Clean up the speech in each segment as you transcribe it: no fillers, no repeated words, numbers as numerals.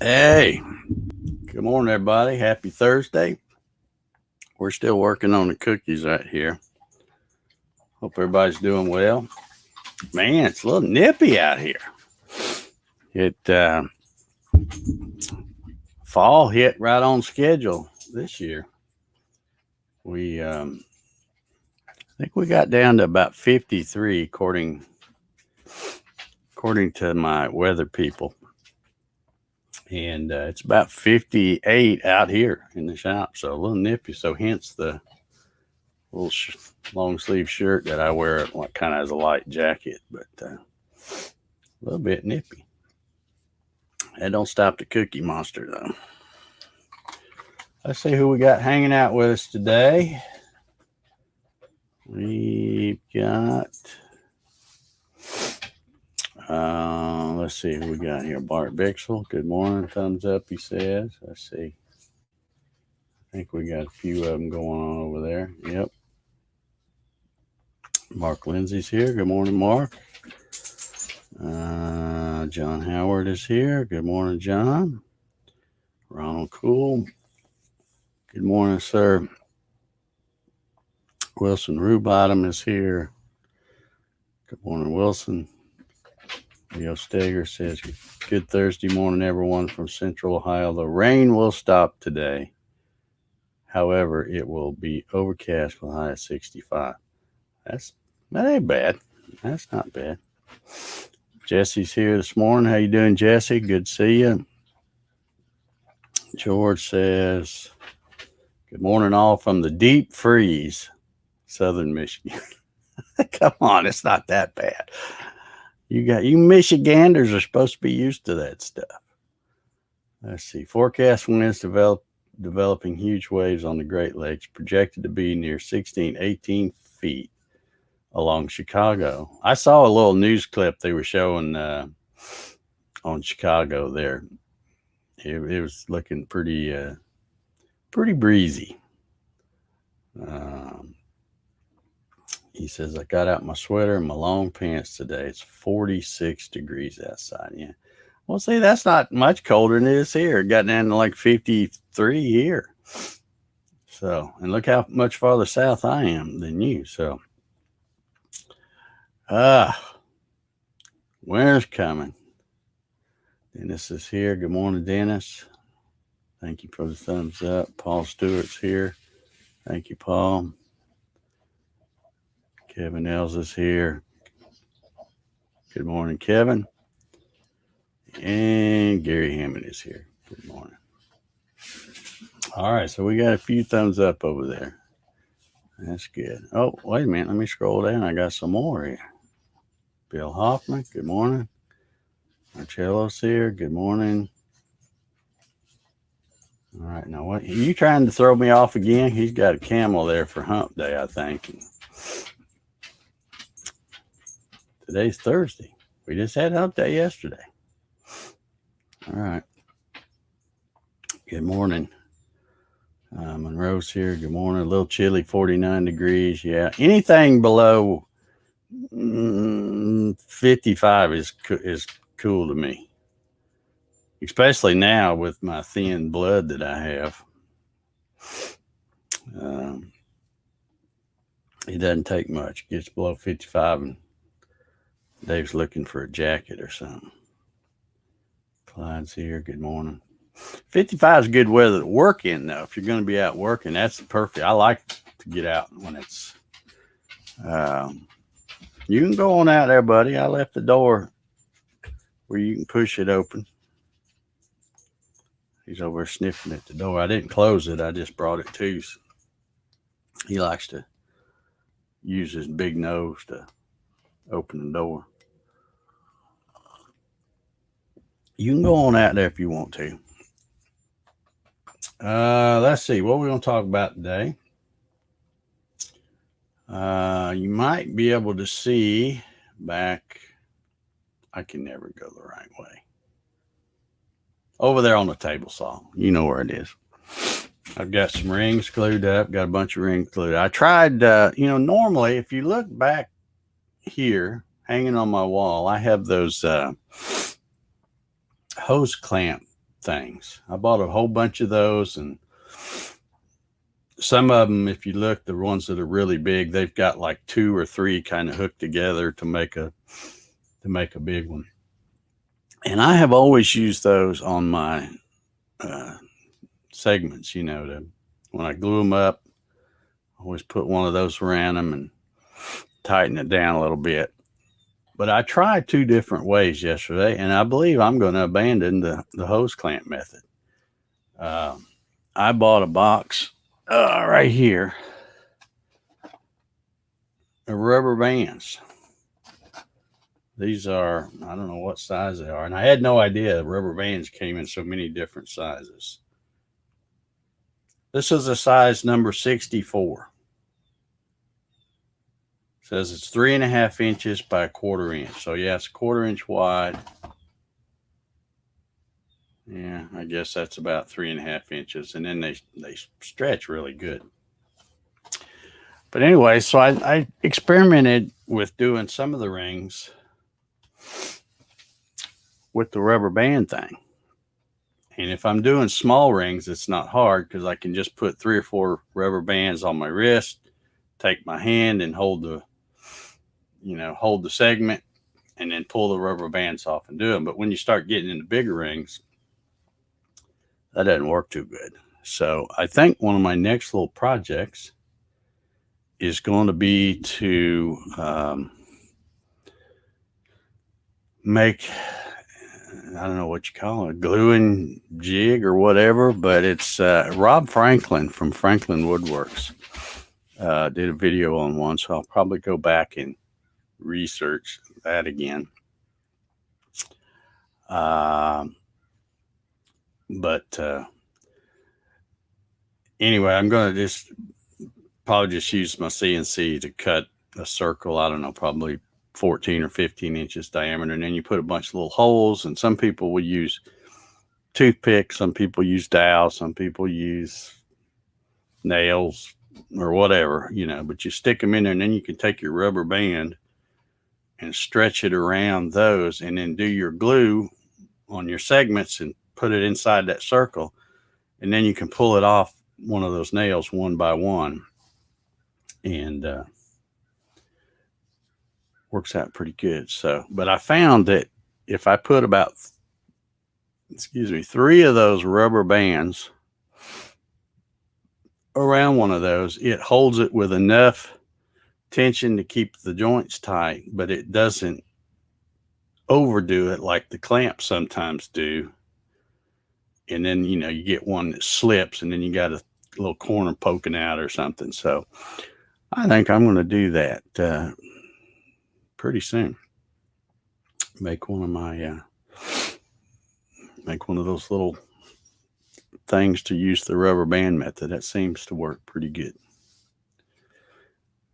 Hey, good morning, everybody. Happy Thursday. We're still working on the cookies right here. Hope everybody's doing well. Man, it's a little nippy out here. It fall hit right on schedule this year. We I think we got down to about 53 according to my weather people, and it's about 58 out here in the shop. So a little nippy. So hence the little long sleeve shirt that I wear, like kind of as a light jacket, but a little bit nippy. That don't stop the Cookie Monster though. Let's see who we got hanging out with us today. We've got let's see who we got here. Bart Bixel. Good morning. Thumbs up, he says. Let's see. I think we got a few of them going on over there. Yep. Mark Lindsay's here. Good morning, Mark. John Howard is here. Good morning, John. Ronald Cool. Good morning, sir. Wilson Rubottom is here. Good morning, Wilson. Leo Steger says, good Thursday morning, everyone from Central Ohio. The rain will stop today. However, it will be overcast with a high of 65. That ain't bad. That's not bad. Jesse's here this morning. How you doing, Jesse? Good to see you. George says, good morning, all from the deep freeze, southern Michigan. Come on, it's not that bad. You Michiganders are supposed to be used to that stuff. Let's see. Forecast winds developing huge waves on the Great Lakes, projected to be near 16, 18 feet along Chicago. I saw a little news clip they were showing on Chicago there. It was looking pretty breezy. He says, I got out my sweater and my long pants today. It's 46 degrees outside. Yeah. Well, see, that's not much colder than it is here. It got down to like 53 here. So, and look how much farther south I am than you. So, winter's coming. Dennis is here. Good morning, Dennis. Thank you for the thumbs up. Paul Stewart's here. Thank you, Paul. Kevin Els is here. Good morning, Kevin. And Gary Hammond is here. Good morning. All right, so we got a few thumbs up over there. That's good. Oh, wait a minute. Let me scroll down. I got some more here. Bill Hoffman, good morning. Marcello's here. Good morning. All right, now what? Are you trying to throw me off again? He's got a camel there for hump day, I think. Today's Thursday. We just had hump day yesterday. All right. Good morning. Monroe's here. Good morning. A little chilly, 49 degrees. Yeah. Anything below 55 is cool to me, especially now with my thin blood that I have. It doesn't take much. It gets below 55 and Dave's looking for a jacket or something. Clyde's here. Good morning. 55 is good weather to work in, though. If you're going to be out working, that's perfect. I like to get out when it's. You can go on out there, buddy. I left the door where you can push it open. He's over sniffing at the door. I didn't close it. I just brought it to. He likes to use his big nose to open the door. You can go on out there if you want to. Let's see. What we're going to talk about today. You might be able to see back. I can never go the right way. Over there on the table saw. You know where it is. I've got some rings glued up. Got a bunch of rings glued up. I tried, normally if you look back here, hanging on my wall, I have those hose clamp things. I bought a whole bunch of those, and some of them, if you look, the ones that are really big, they've got like 2 or 3 kind of hooked together to make a big one. And I have always used those on my segments, when I glue them up, I always put one of those around them and tighten it down a little bit. But I tried 2 different ways yesterday, and I believe I'm going to abandon the hose clamp method. I bought a box right here of rubber bands. These are, I don't know what size they are, and I had no idea rubber bands came in so many different sizes. This is a size number 64. It says it's 3.5 inches by 1/4 inch. So yeah, it's 1/4 inch wide. Yeah, I guess that's about 3.5 inches, and then they stretch really good. But anyway, so I experimented with doing some of the rings with the rubber band thing. And if I'm doing small rings, it's not hard because I can just put 3 or 4 rubber bands on my wrist, take my hand and hold the segment, and then pull the rubber bands off and do them. But when you start getting into bigger rings, that doesn't work too good. So I think one of my next little projects is going to be to make, I don't know what you call it, a gluing jig or whatever, but it's Rob Franklin from Franklin Woodworks did a video on one, so I'll probably go back and research that again. But anyway, I'm going to probably just use my CNC to cut a circle. I don't know, probably 14 or 15 inches diameter. And then you put a bunch of little holes, and some people will use toothpicks. Some people use dowels. Some people use nails or whatever, but you stick them in there, and then you can take your rubber band and stretch it around those, and then do your glue on your segments and put it inside that circle. And then you can pull it off one of those nails one by one, and works out pretty good. So, but I found that if I put about 3 of those rubber bands around one of those, it holds it with enough tension to keep the joints tight, but it doesn't overdo it like the clamps sometimes do. And then, you get one that slips, and then you got a little corner poking out or something. So I think I'm going to do that pretty soon. Make one of those little things to use the rubber band method. That seems to work pretty good.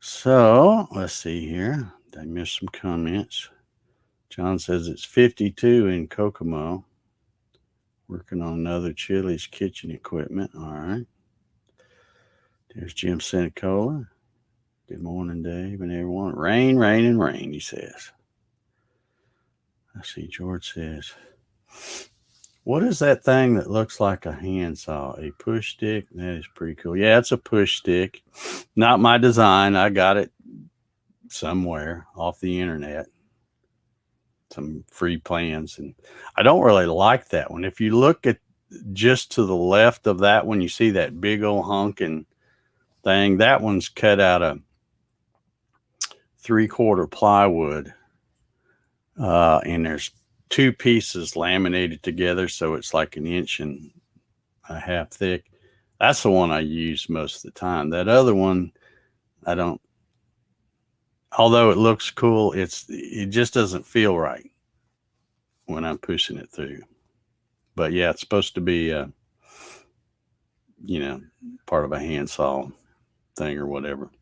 So let's see here. Did I miss some comments? John says it's 52 in Kokomo. Working on another Chili's kitchen equipment. All right. There's Jim Senecola. Good morning, Dave and everyone. Rain, rain, and rain, he says. I see George says, what is that thing that looks like a handsaw? A push stick? That is pretty cool. Yeah, it's a push stick. Not my design. I got it somewhere off the internet. Some free plans. And I don't really like that one. If you look at just to the left of that one, you see that big old honking thing. That one's cut out of 3/4 plywood. And there's 2 pieces laminated together, so it's like 1.5 inches thick. That's the one I use most of the time. That other one, I don't. Although it looks cool, it just doesn't feel right when I'm pushing it through. But yeah, it's supposed to be part of a handsaw thing or whatever.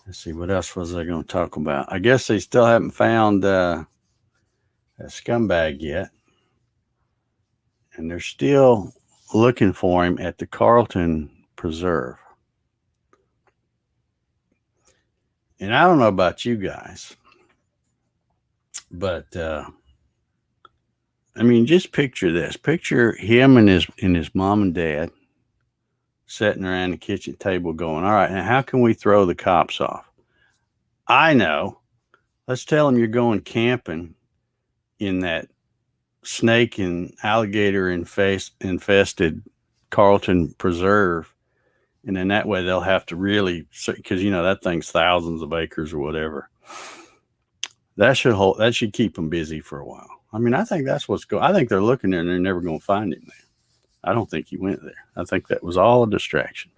Let's see, what else was I going to talk about? I guess they still haven't found a scumbag yet. And they're still looking for him at the Carlton Preserve. And I don't know about you guys, But I mean, just picture this. Picture him and his mom and dad sitting around the kitchen table going, all right, now how can we throw the cops off? I know. Let's tell them you're going camping in that snake and alligator infested Carlton Preserve. And then that way they'll have to really, because that thing's thousands of acres or whatever. That should keep them busy for a while. I mean, I think that's what's going. I think they're looking there and they're never going to find him there. I don't think he went there. I think that was all a distraction.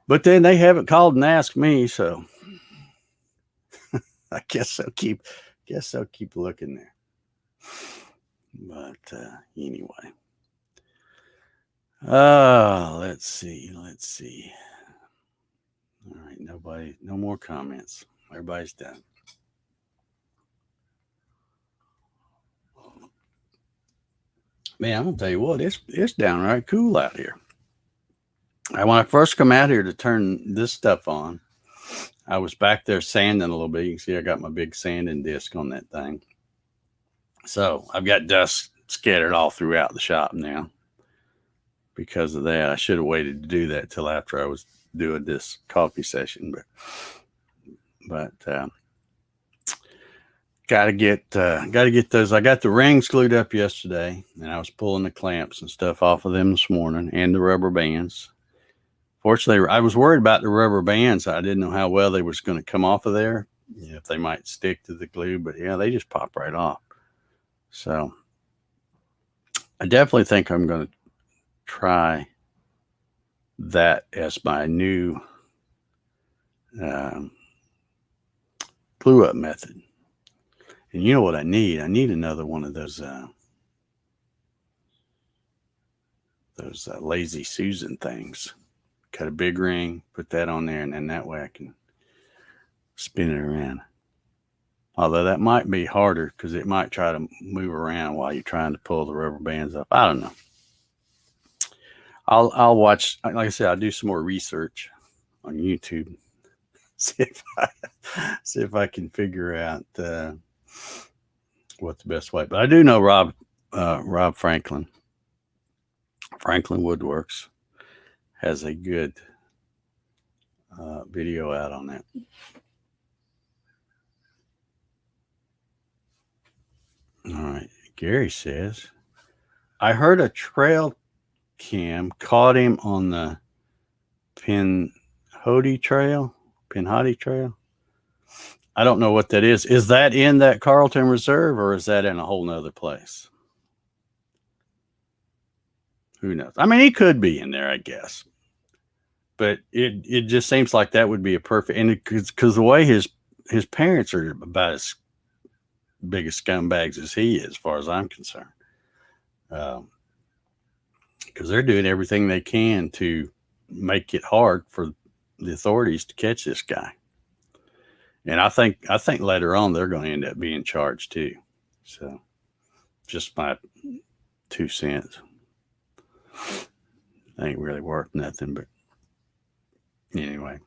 But then they haven't called and asked me, so I guess they'll keep looking there. But anyway. Let's see. All right, no more comments. Everybody's done. Man, I'm gonna tell you what, it's downright cool out here. When I first come out here to turn this stuff on, I was back there sanding a little bit. You can see I got my big sanding disc on that thing. So I've got dust scattered all throughout the shop now. Because of that, I should have waited to do that till after I was doing this coffee session, but gotta get those. I got the rings glued up yesterday, and I was pulling the clamps and stuff off of them this morning, and the rubber bands. Fortunately, I was worried about the rubber bands. I didn't know how well they was going to come off of there, if they might stick to the glue, but yeah, they just pop right off. So I definitely think I'm going to try that as my new glue up method. And you know what I need? I need another one of those Lazy Susan things. Cut a big ring, put that on there, and then that way I can spin it around. Although that might be harder because it might try to move around while you're trying to pull the rubber bands up. I don't know. I'll watch. Like I said, I'll do some more research on YouTube. See if I can figure out what the best way. But I do know Rob Franklin Woodworks has a good video out on that. All right. Gary says, I heard a trail cam caught him on the Pinhoti Trail. I don't know what that is. Is that in that Carlton Reserve, or is that in a whole nother place? Who knows? I mean, he could be in there, I guess. But it just seems like that would be a perfect, and because the way his parents are about as big as scumbags as he is, as far as I'm concerned. Because they're doing everything they can to make it hard for the authorities to catch this guy. And I think later on they're going to end up being charged too. So just my 2 cents. Ain't really worth nothing, but anyway.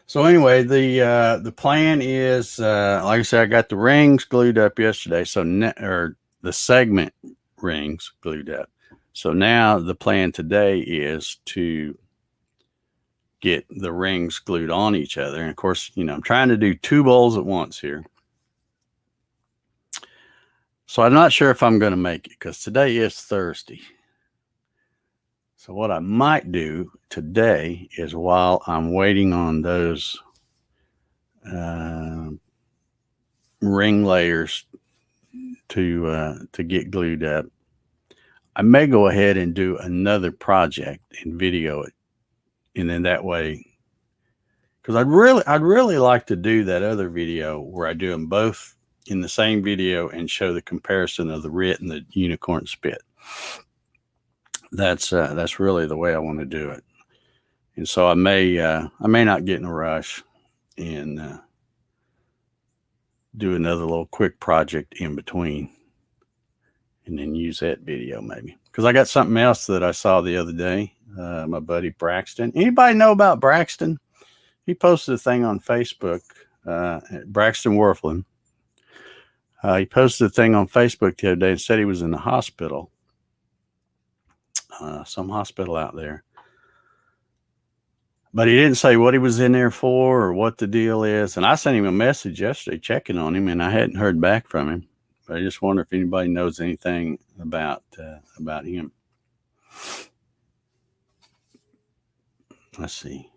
So anyway, the plan is, like I said, I got the rings glued up yesterday. So the segment rings glued up. So now the plan today is to get the rings glued on each other. And of course, I'm trying to do 2 bowls at once here. So I'm not sure if I'm going to make it because today is Thursday. So what I might do today is, while I'm waiting on those ring layers to get glued up, I may go ahead and do another project and video it. And then that way, because I'd really like to do that other video where I do them both in the same video and show the comparison of the RIT and the unicorn spit. That's really the way I want to do it. And so I may not get in a rush and do another little quick project in between, and then use that video maybe. Because I got something else that I saw the other day. My buddy Braxton. Anybody know about Braxton? He posted a thing on Facebook Braxton Worthland. He posted a thing on Facebook the other day and said he was in the hospital, some hospital out there. But he didn't say what he was in there for or what the deal is. And I sent him a message yesterday checking on him, and I hadn't heard back from him. But I just wonder if anybody knows anything about him. Let's see.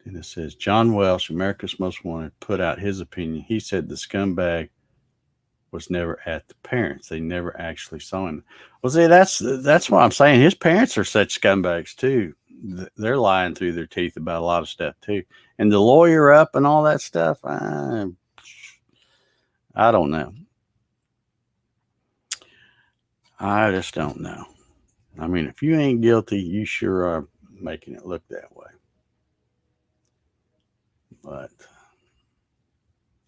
And it says, John Welsh, America's Most Wanted, put out his opinion. He said the scumbag was never at the parents. They never actually saw him. Well, see, that's what I'm saying. His parents are such scumbags, too. They're lying through their teeth about a lot of stuff, too. And the lawyer up and all that stuff, I don't know. I just don't know. I mean, if you ain't guilty, you sure are making it look that way. But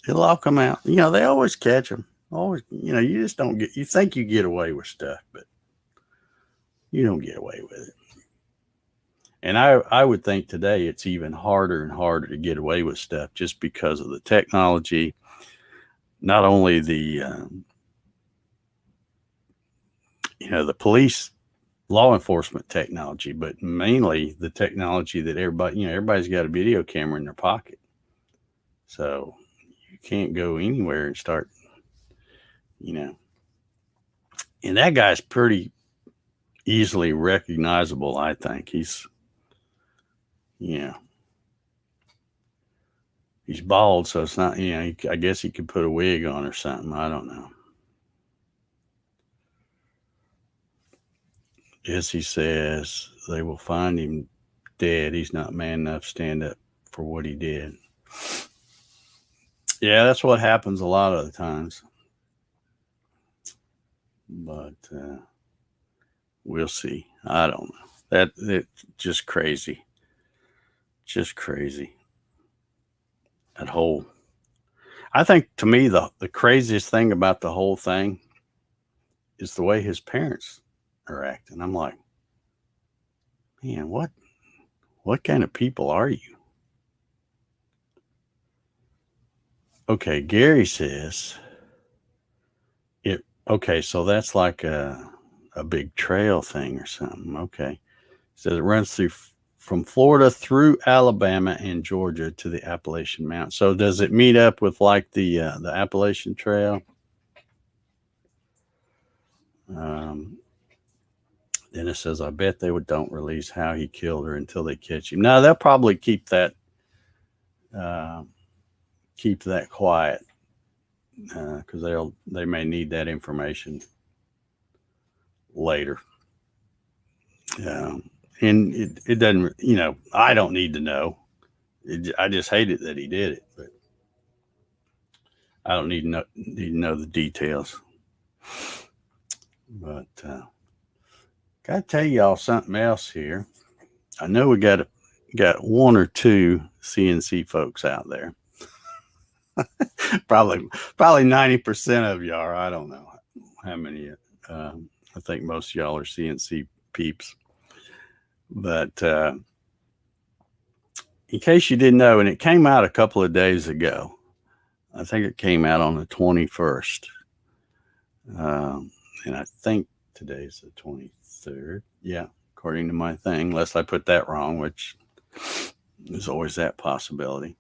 it'll all come out. You know, they always catch them. Always, you know, you just don't get, you think you get away with stuff, but you don't get away with it. And I would think today it's even harder and harder to get away with stuff just because of the technology, not only the, the police law enforcement technology, but mainly the technology that everybody's got a video camera in their pocket. So you can't go anywhere and start, and that guy's pretty easily recognizable. I think he's bald, so it's not, I guess he could put a wig on or something. I don't know. Yes, he says they will find him dead. He's not man enough to stand up for what he did. Yeah, that's what happens a lot of the times. But we'll see. I don't know. It's just crazy. Just crazy. I think to me, the craziest thing about the whole thing is the way his parents are acting. I'm like, man, what kind of people are you? Okay, Gary says okay, so that's like a big trail thing or something. Okay. Says it runs from Florida through Alabama and Georgia to the Appalachian Mountains. So does it meet up with like the Appalachian Trail? Then it says, I bet they don't release how he killed her until they catch him. Now they'll probably keep that quiet because they may need that information later. And it doesn't, I don't need to know. I just hate it that he did it, but I don't need to know the details. But gotta tell y'all something else here. I know we got one or two CNC folks out there. probably 90% of y'all are. I don't know how many. I think most of y'all are CNC peeps. But in case you didn't know, and it came out a couple of days ago. I think it came out on the 21st. And I think today's the 23rd. Yeah, according to my thing, unless I put that wrong, which there's always that possibility.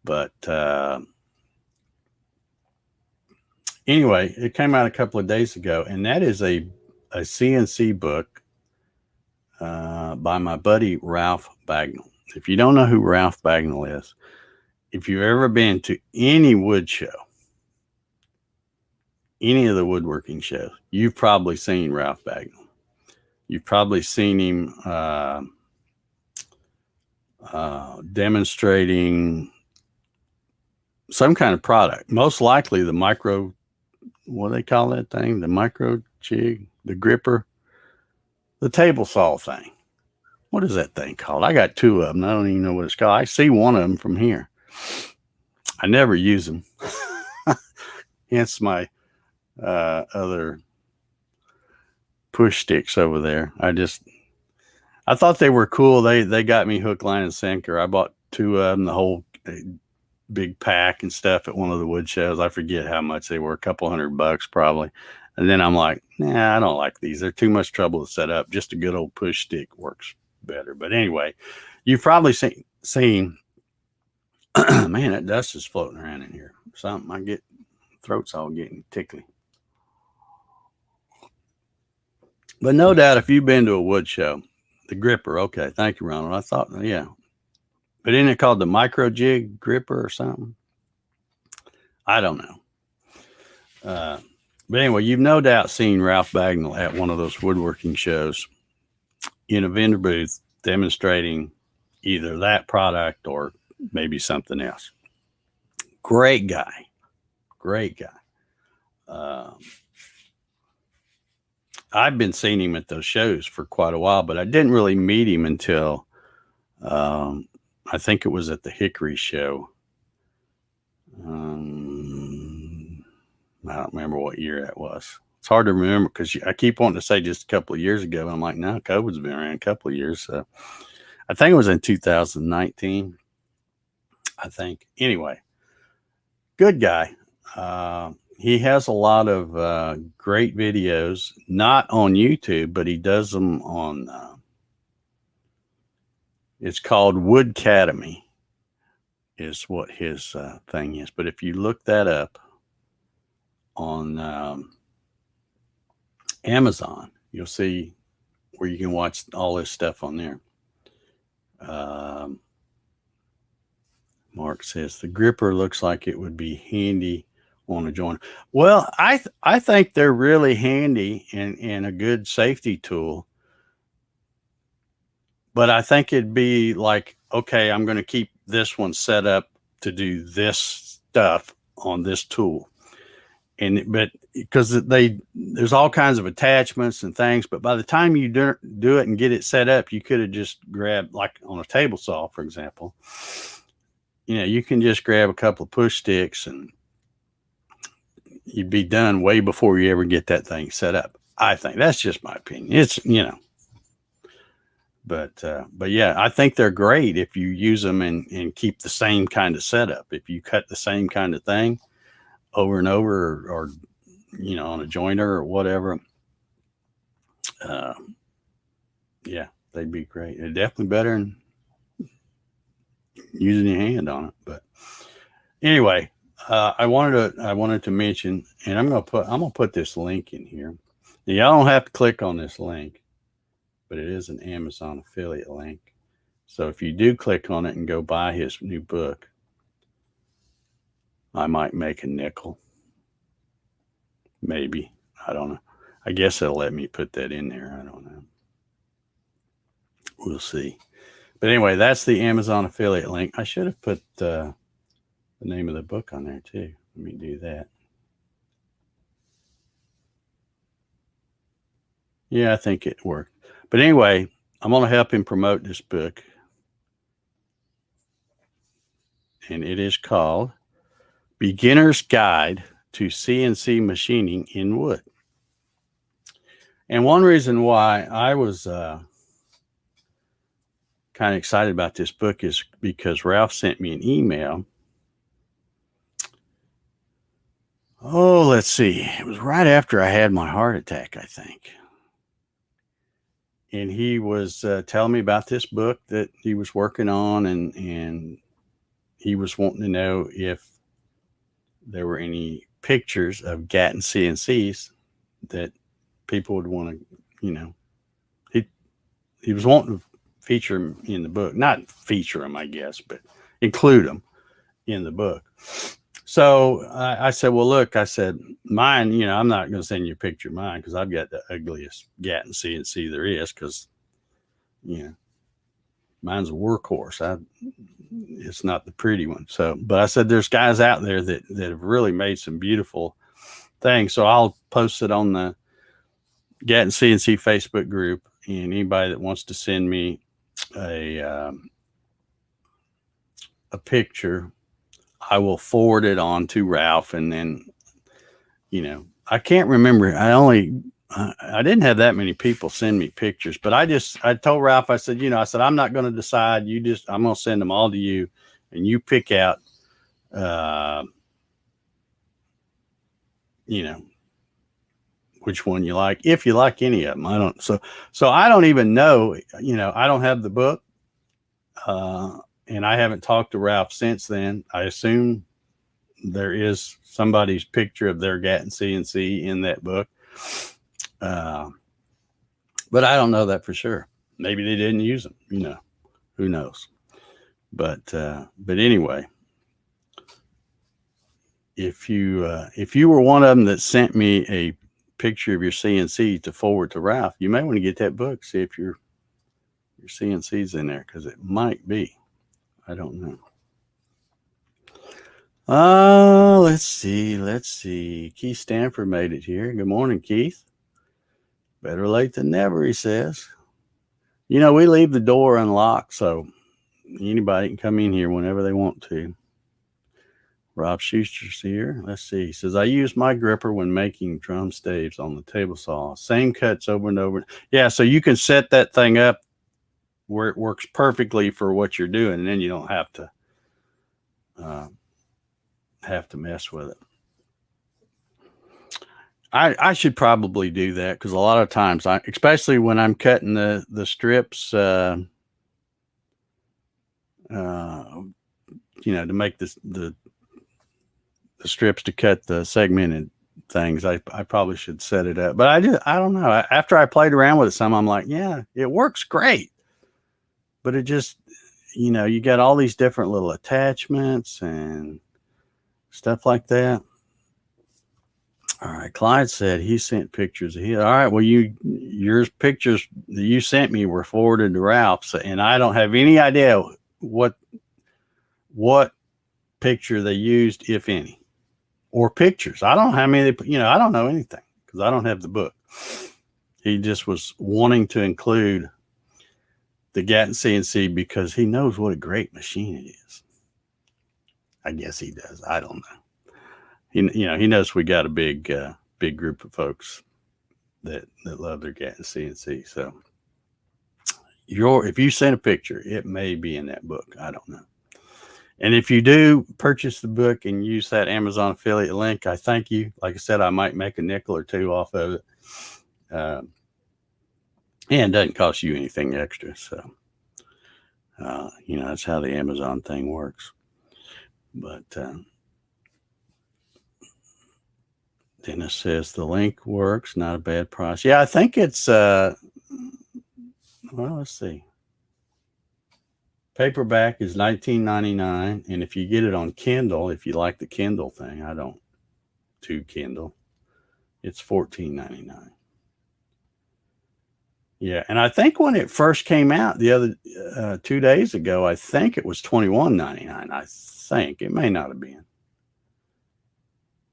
But anyway, it came out a couple of days ago, and that is a CNC book by my buddy Ralph Bagnall. If you don't know who Ralph Bagnall is, if you've ever been to any wood show, any of the woodworking shows, you've probably seen Ralph Bagnall. You've probably seen him demonstrating some kind of product. Most likely the micro, what do they call that thing? The micro jig, the gripper, the table saw thing. What is that thing called? I got two of them. I don't even know what it's called. I see one of them from here. I never use them. Hence my other push sticks over there. I thought they were cool. They got me hook, line, and sinker. I bought two of them. big pack and stuff at one of the wood shows. I forget how much they were, a couple $100 probably. And then I'm like, nah, I don't like these. They're too much trouble to set up. Just a good old push stick works better. But anyway, you've probably seen man, that dust is floating around in here. Something I get, throat's all getting tickly. But no doubt, if you've been to a wood show, the gripper, okay, thank you, Ronald. I thought, yeah. But isn't it called the micro jig gripper or something? I don't know. But anyway, you've no doubt seen Ralph Bagnall at one of those woodworking shows in a vendor booth demonstrating either that product or maybe something else. Great guy. Great guy. I've been seeing him at those shows for quite a while, but I didn't really meet him until I think it was at the Hickory show. I don't remember what year that was. It's hard to remember because I keep wanting to say just a couple of years ago. And I'm like, no, COVID's been around a couple of years. So I think it was in 2019. I think. Anyway, good guy. He has a lot of great videos, not on YouTube, but he does them on, it's called Woodcademy is what his thing is. But if you look that up on Amazon, you'll see where you can watch all this stuff on there. Mark says the gripper looks like it would be handy on a joiner. Well, I think they're really handy and a good safety tool. But I think it'd be like, okay, I'm going to keep this one set up to do this stuff on this tool. But because there's all kinds of attachments and things, but by the time you do it and get it set up, you could have just grabbed, like on a table saw, for example, you can just grab a couple of push sticks and you'd be done way before you ever get that thing set up. I think that's just my opinion. It's, but yeah, I think they're great if you use them and keep the same kind of setup. If you cut the same kind of thing over and over or on a joiner or whatever, yeah, they'd be great. They're definitely better than using your hand on it. But anyway, I wanted to mention, and I'm gonna put this link in here. Now, y'all don't have to click on this link, but it is an Amazon affiliate link. So if you do click on it and go buy his new book, I might make a nickel. Maybe. I don't know. I guess they'll let me put that in there. I don't know. We'll see. But anyway, that's the Amazon affiliate link. I should have put the name of the book on there too. Let me do that. Yeah, I think it worked. But anyway, I'm going to help him promote this book. And it is called Beginner's Guide to CNC Machining in Wood. And one reason why I was kind of excited about this book is because Ralph sent me an email. Oh, let's see. It was right after I had my heart attack, I think. And he was telling me about this book that he was working on, and he was wanting to know if there were any pictures of Gatton CNCs that people would want to, he was wanting to feature them in the book. Not feature them, I guess, but include them in the book. So I said, well, look, I said, mine, I'm not going to send you a picture of mine because I've got the ugliest Gatton CNC there is because, mine's a workhorse. It's not the pretty one. So, but I said, there's guys out there that have really made some beautiful things. So I'll post it on the Gatton CNC Facebook group, and anybody that wants to send me a picture, I will forward it on to Ralph. And then, I can't remember. I didn't have that many people send me pictures, but I told Ralph, I said, I'm not going to decide. I'm going to send them all to you, and you pick out You know, which one you like, if you like any of them. I don't. So I don't even know. You know, I don't have the book, and I haven't talked to Ralph since then. I assume there is somebody's picture of their Gatton CNC in that book, but I don't know that for sure. Maybe they didn't use them. You know, who knows? But anyway, if you were one of them that sent me a picture of your CNC to forward to Ralph, you may want to get that book, see if your CNC's in there, because it might be. I don't know. Let's see. Keith Stanford made it here. Good morning, Keith. Better late than never, he says. You know, we leave the door unlocked, so anybody can come in here whenever they want to. Rob Schuster's here. Let's see. He says, I use my gripper when making drum staves on the table saw. Same cuts over and over. Yeah, so you can set that thing up where it works perfectly for what you're doing, and then you don't have to mess with it. I should probably do that, because a lot of times, especially when I'm cutting the strips, you know, to make the strips to cut the segmented things, I probably should set it up. But I don't know. After I played around with it some, I'm like, yeah, it works great. But it just, you know, you got all these different little attachments and stuff like that. All right, Clyde said he sent pictures of his. All right, well, your pictures that you sent me were forwarded to Ralph's, and I don't have any idea what picture they used, if any, or pictures. I don't know how many. I don't know anything, because I don't have the book. He just was wanting to include the Gatton CNC because he knows what a great machine it is. I guess he does. I don't know. He knows we got a big group of folks that love their Gatton CNC. So if you send a picture, it may be in that book. I don't know. And if you do purchase the book and use that Amazon affiliate link, I thank you. Like I said, I might make a nickel or two off of it. And it doesn't cost you anything extra. So, that's how the Amazon thing works. But Dennis says the link works, not a bad price. Yeah, I think it's, well, let's see. Paperback is $19.99, and if you get it on Kindle, if you like the Kindle thing, I don't do Kindle, it's $14.99. Yeah, and I think when it first came out the other 2 days ago, I think it was $21.99. I think it may not have been,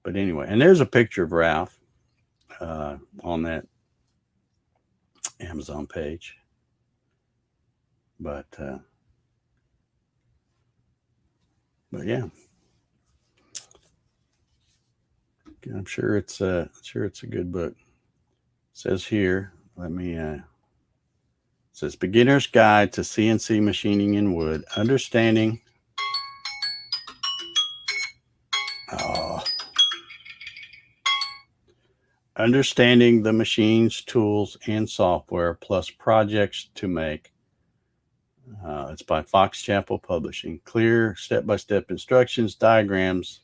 but anyway. And there's a picture of Ralph on that Amazon page, but yeah, I'm sure it's a good book. It says here, it says Beginner's Guide to CNC Machining in Wood, Understanding the machines, tools, and software, plus projects to make. It's by Fox Chapel Publishing. Clear step-by-step instructions, diagrams,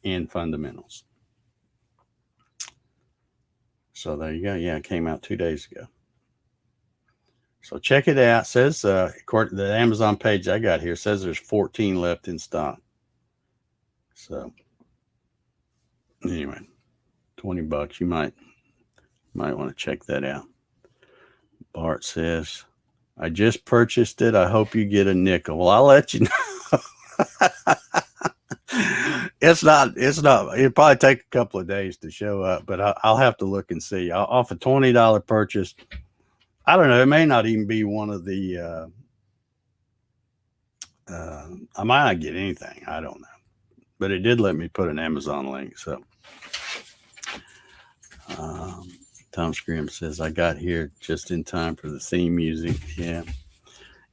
and fundamentals. So there you go. Yeah, it came out 2 days ago. So check it out. It says, according to the Amazon page I got here, says there's 14 left in stock. So anyway, $20. You might want to check that out. Bart says, I just purchased it. I hope you get a nickel. Well, I'll let you know. It's not, it'll probably take a couple of days to show up, but I'll have to look and see. Off a $20 purchase, I don't know. It may not even be one of the, I might not get anything. I don't know, but it did let me put an Amazon link. So, Tom Scrim says, I got here just in time for the theme music. Yeah.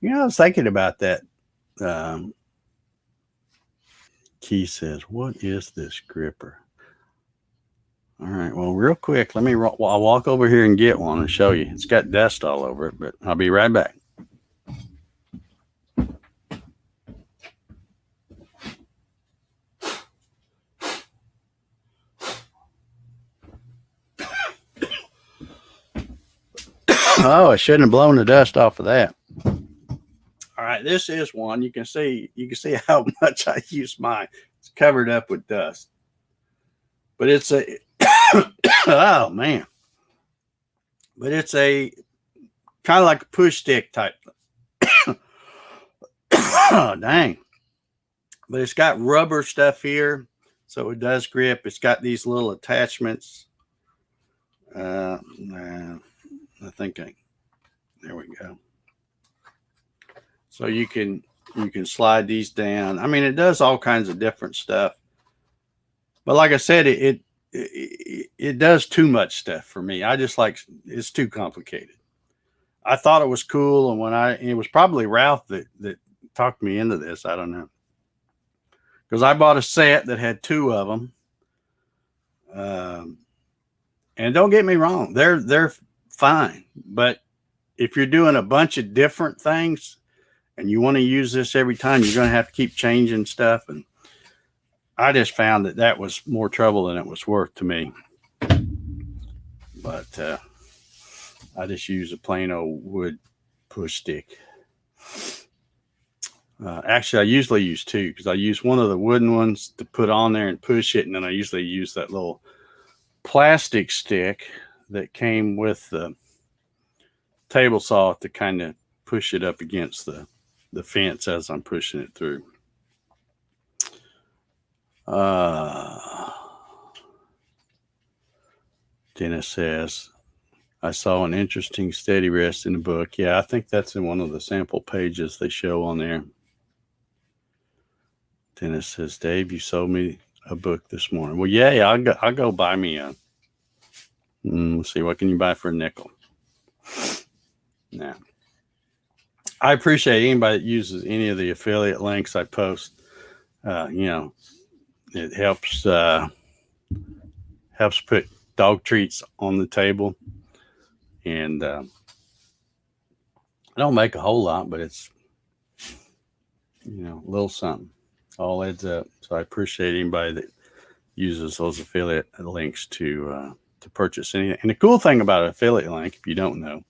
I was thinking about that. Key says, what is this gripper? All right, well, real quick, I'll walk over here and get one and show you. It's got dust all over it, but I'll be right back. Oh, I shouldn't have blown the dust off of that. All right, this is one. You can see how much I use mine. It's covered up with dust. But it's a oh man. But it's a kind of like a push stick type. Oh, dang. But it's got rubber stuff here, so it does grip. It's got these little attachments. I think there we go. So you can slide these down. I mean, it does all kinds of different stuff. But like I said, it does too much stuff for me. I just like, it's too complicated. I thought it was cool, and it was probably Ralph that talked me into this. I don't know, because I bought a set that had two of them. And don't get me wrong, they're fine. But if you're doing a bunch of different things and you want to use this every time, you're going to have to keep changing stuff. And I just found that was more trouble than it was worth to me. But I just use a plain old wood push stick. Actually, I usually use two, because I use one of the wooden ones to put on there and push it. And then I usually use that little plastic stick that came with the table saw to kind of push it up against the fence as I'm pushing it through. Dennis says, I saw an interesting steady rest in the book. Yeah, I think that's in one of the sample pages they show on there. Dennis says, Dave, you sold me a book this morning. Well, yeah, I'll go buy me a. Let's see, what can you buy for a nickel? Now, I appreciate anybody that uses any of the affiliate links I post. It helps put dog treats on the table, and I don't make a whole lot, but it's a little something. All adds up. So I appreciate anybody that uses those affiliate links to purchase anything. And the cool thing about an affiliate link, if you don't know,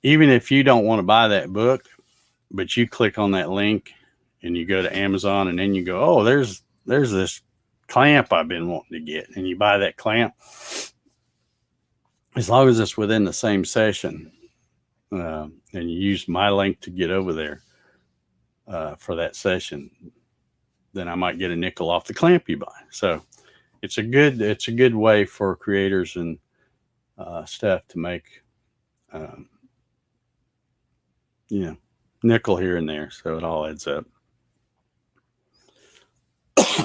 even if you don't want to buy that book, but you click on that link and you go to Amazon, and then you go, oh, there's this clamp I've been wanting to get, and you buy that clamp, as long as it's within the same session, and you use my link to get over there for that session, then I might get a nickel off the clamp you buy. So it's a good way for creators and stuff to make nickel here and there. So it all adds up.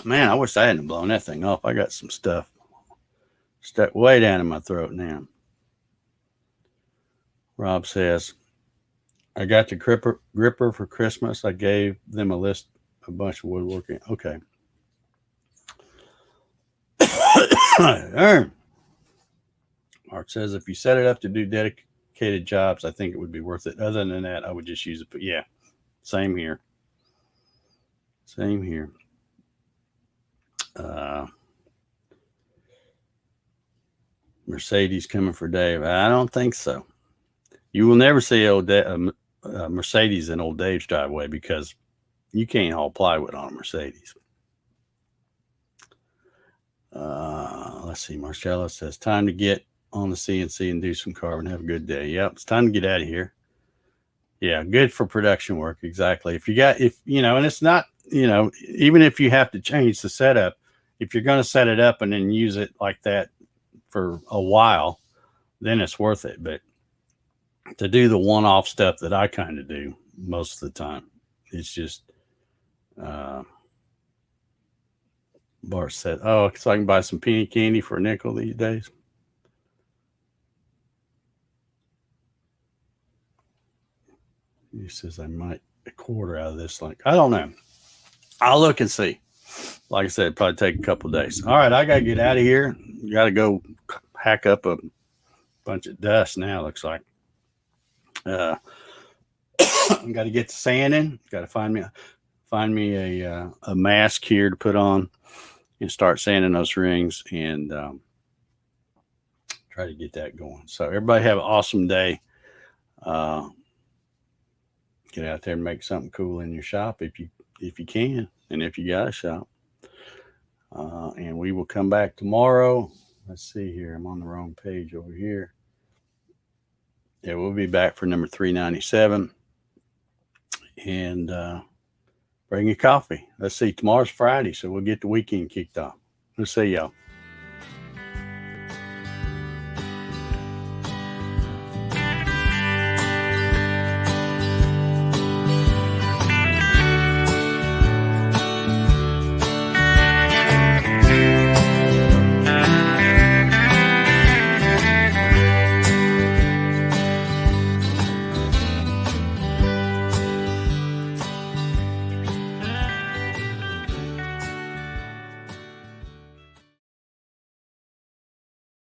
Man, I wish I hadn't blown that thing off. I got some stuff stuck way down in my throat now. Rob says, I got the gripper for Christmas. I gave them a bunch of woodworking. Okay. Mark says, if you set it up to do dedicated jobs, I think it would be worth it. Other than that, I would just use it. But yeah, same here. Mercedes coming for Dave. I don't think so. You will never see Mercedes in old Dave's driveway, because you can't haul plywood on a Mercedes. Let's see. Marcella says, time to get on the CNC and do some carbon. Have a good day. Yep, it's time to get out of here. Yeah, good for production work. Exactly. And it's not, even if you have to change the setup, if you're going to set it up and then use it like that for a while, then it's worth it. But to do the one-off stuff that I kind of do most of the time, it's just, Bart said, oh, so I can buy some penny candy for a nickel these days. He says, I might a quarter out of this link. I don't know. I'll look and see. like I said, probably take a couple of days. All right, I got to get out of here. Got to go hack up a bunch of dust now, looks like. Uh, got to get to sanding. Got to find me a mask here to put on and start sanding those rings and try to get that going. So everybody have an awesome day. Get out there and make something cool in your shop if you can, and if you got a shop. And we will come back tomorrow. Let's see here. I'm on the wrong page over here. Yeah, we'll be back for number 397. And bring your coffee. Let's see. Tomorrow's Friday, so we'll get the weekend kicked off. Let's see y'all.